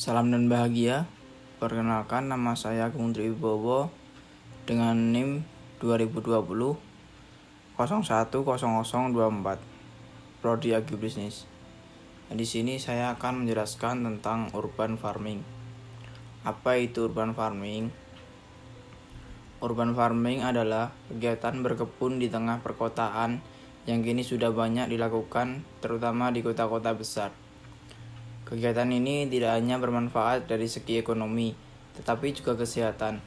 Salam dan bahagia. Perkenalkan, nama saya Agung Triwibowo dengan NIM 2020 010024 Prodi Agribisnis. Di sini saya akan menjelaskan tentang urban farming. Apa itu urban farming? Urban farming adalah kegiatan berkebun di tengah perkotaan yang kini sudah banyak dilakukan, terutama di kota-kota besar. Kegiatan ini tidak hanya bermanfaat dari segi ekonomi, tetapi juga kesehatan.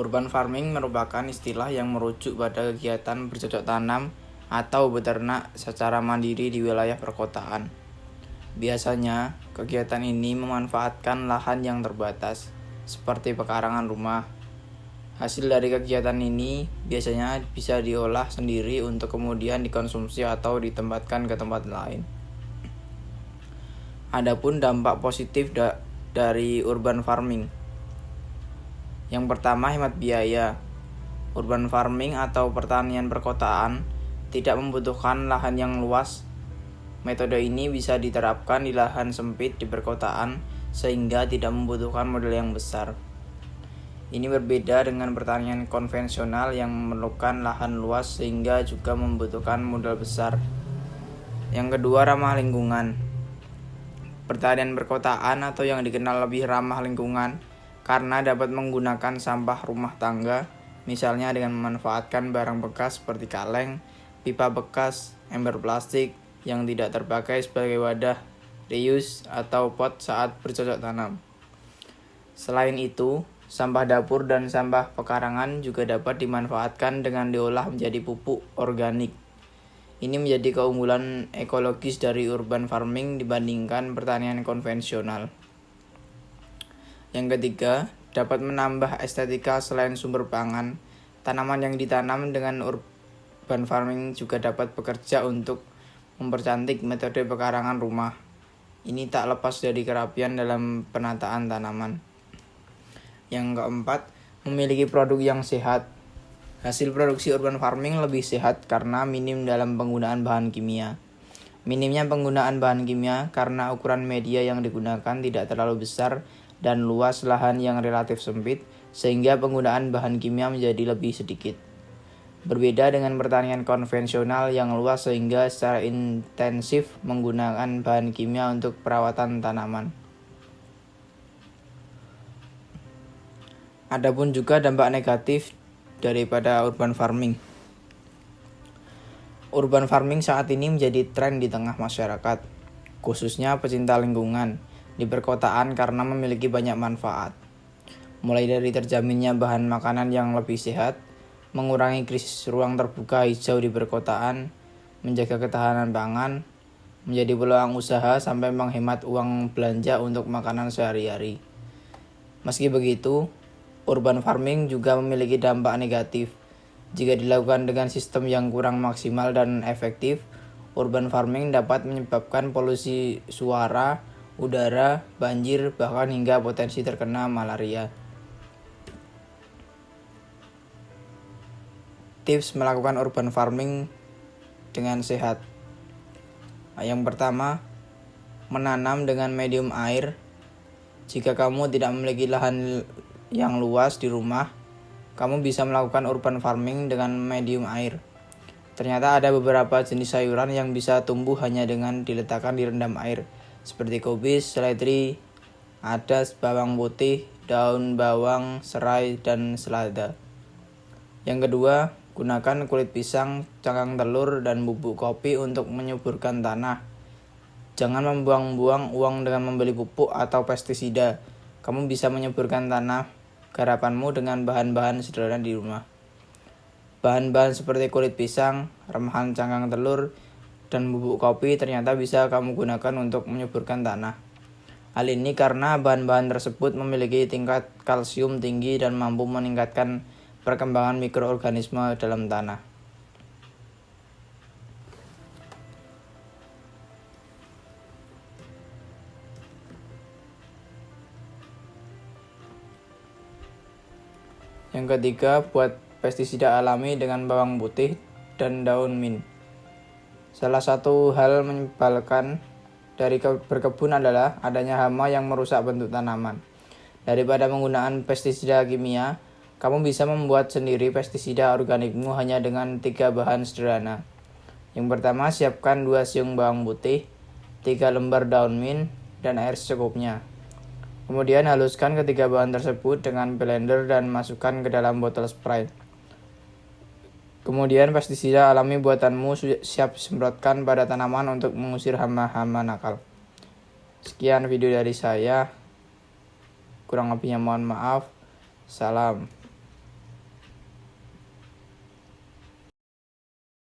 Urban farming merupakan istilah yang merujuk pada kegiatan bercocok tanam atau beternak secara mandiri di wilayah perkotaan. Biasanya, kegiatan ini memanfaatkan lahan yang terbatas, seperti pekarangan rumah. Hasil dari kegiatan ini biasanya bisa diolah sendiri untuk kemudian dikonsumsi atau ditempatkan ke tempat lain. Adapun dampak positif dari urban farming. Yang pertama, hemat biaya. Urban farming atau pertanian perkotaan tidak membutuhkan lahan yang luas. Metode ini bisa diterapkan di lahan sempit di perkotaan sehingga tidak membutuhkan modal yang besar. Ini berbeda dengan pertanian konvensional yang memerlukan lahan luas sehingga juga membutuhkan modal besar. Yang kedua, ramah lingkungan. Pertanian perkotaan atau yang dikenal lebih ramah lingkungan karena dapat menggunakan sampah rumah tangga, misalnya dengan memanfaatkan barang bekas seperti kaleng, pipa bekas, ember plastik yang tidak terpakai sebagai wadah reuse atau pot saat bercocok tanam. Selain itu, sampah dapur dan sampah pekarangan juga dapat dimanfaatkan dengan diolah menjadi pupuk organik. Ini menjadi keunggulan ekologis dari urban farming dibandingkan pertanian konvensional. Yang ketiga, dapat menambah estetika selain sumber pangan. Tanaman yang ditanam dengan urban farming juga dapat bekerja untuk mempercantik metode pekarangan rumah. Ini tak lepas dari kerapian dalam penataan tanaman. Yang keempat, memiliki produk yang sehat. Hasil produksi urban farming lebih sehat karena minim dalam penggunaan bahan kimia. Minimnya penggunaan bahan kimia karena ukuran media yang digunakan tidak terlalu besar dan luas lahan yang relatif sempit, sehingga penggunaan bahan kimia menjadi lebih sedikit. Berbeda dengan pertanian konvensional yang luas sehingga secara intensif menggunakan bahan kimia untuk perawatan tanaman. Adapun juga dampak negatif daripada urban farming. Urban farming saat ini menjadi tren di tengah masyarakat, khususnya pecinta lingkungan di perkotaan karena memiliki banyak manfaat. Mulai dari terjaminnya bahan makanan yang lebih sehat, mengurangi krisis ruang terbuka hijau di perkotaan, menjaga ketahanan pangan, menjadi peluang usaha sampai menghemat uang belanja untuk makanan sehari-hari. Meski begitu, urban farming juga memiliki dampak negatif. Jika dilakukan dengan sistem yang kurang maksimal dan efektif, urban farming dapat menyebabkan polusi suara, udara, banjir, bahkan hingga potensi terkena malaria. Tips melakukan urban farming dengan sehat. Yang pertama, menanam dengan medium air. Jika kamu tidak memiliki lahan yang luas di rumah, kamu bisa melakukan urban farming dengan medium air. Ternyata ada beberapa jenis sayuran yang bisa tumbuh hanya dengan diletakkan di rendam air, seperti kubis, seledri, adas, bawang putih, daun bawang, serai, dan selada. Yang kedua, gunakan kulit pisang, cangkang telur, dan bubuk kopi untuk menyuburkan tanah. Jangan membuang-buang uang dengan membeli pupuk atau pestisida. Kamu bisa menyuburkan tanah garapanmu dengan bahan-bahan sederhana di rumah. Bahan-bahan seperti kulit pisang, remahan cangkang telur, dan bubuk kopi ternyata bisa kamu gunakan untuk menyuburkan tanah. Hal ini karena bahan-bahan tersebut memiliki tingkat kalsium tinggi dan mampu meningkatkan perkembangan mikroorganisme dalam tanah. Yang ketiga, buat pestisida alami dengan bawang putih dan daun mint. Salah satu hal menyebalkan dari berkebun adalah adanya hama yang merusak bentuk tanaman. Daripada menggunakan pestisida kimia, kamu bisa membuat sendiri pestisida organikmu hanya dengan 3 bahan sederhana. Yang pertama, siapkan 2 siung bawang putih, 3 lembar daun mint, dan air secukupnya. Kemudian haluskan ketiga bahan tersebut dengan blender dan masukkan ke dalam botol Sprite. Kemudian pestisida alami buatanmu siap semprotkan pada tanaman untuk mengusir hama-hama nakal. Sekian video dari saya. Kurang lebihnya mohon maaf. Salam.